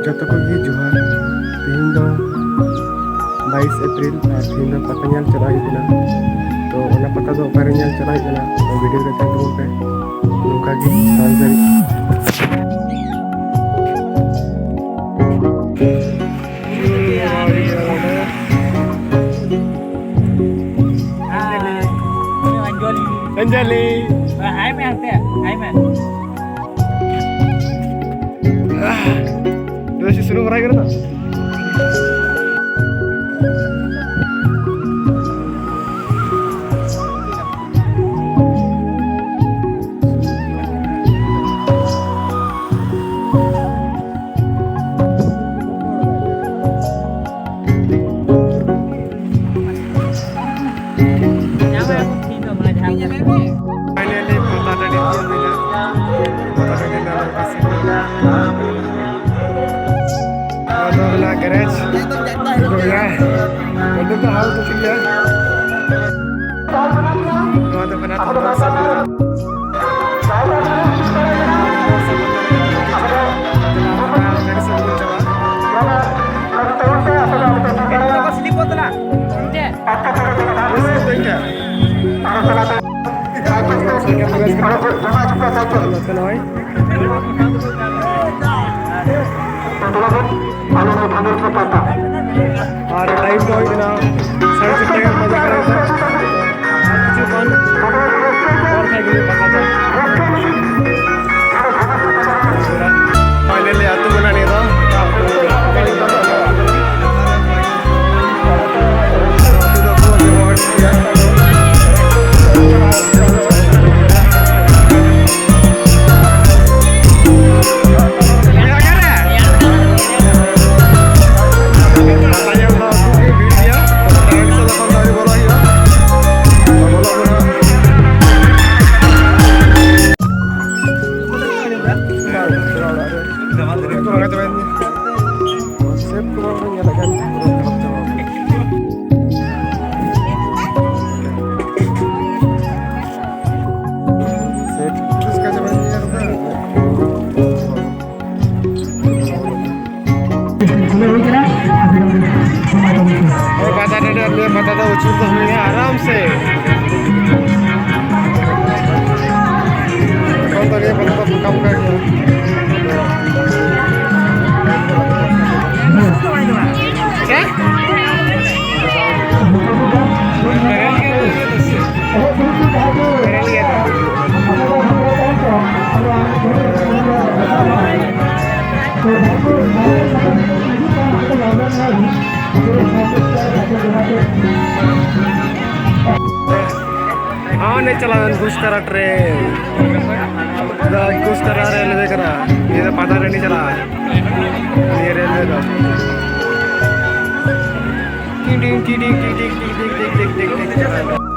जत को भी जोहार तीन दो 22 अप्रैल तीन दो पता ñal चला हुई तो उन्हें पता दो बारे ñal चला हुई तो वीडियो रे तक पे नोका की साल Anjali. Hai men teh, hai men. Udah sih suruh ngerai gitu. Garage तो यार बंदे तो हाउ तो ठीक है तो बना थोड़ा सा स्लिप होता ना और टाइम तो इतना साढ़े 6 का मजा कर रहा था कुछ कौन और था कि पता था फाइनली आ तो बना नहीं था पता था उचित तो हमने आराम से कौन तो ये बंदा तो कम कर दिया क्या हाँ नहीं चला घुस करा ट्रेन घुस करा रेलवे करा ये तो पता नहीं चला ये रेलवे का टिंग टिंग टिंग टिंग टिंग टिंग टिंग टिंग टिंग टिंग टिंग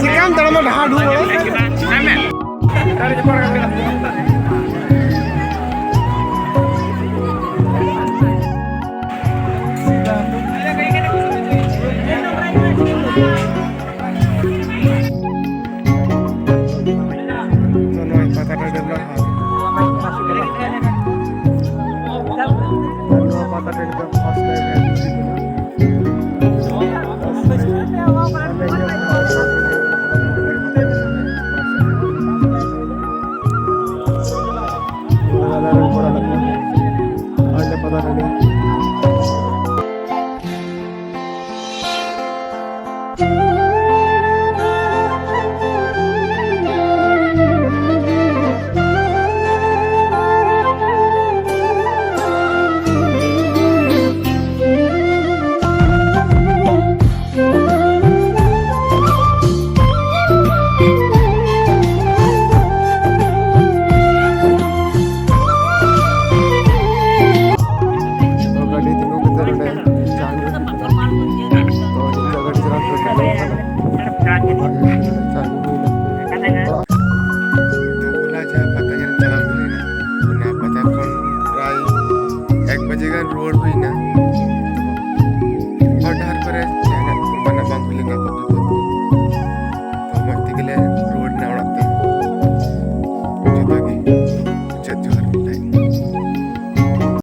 Sekarang dalam ada hadu. और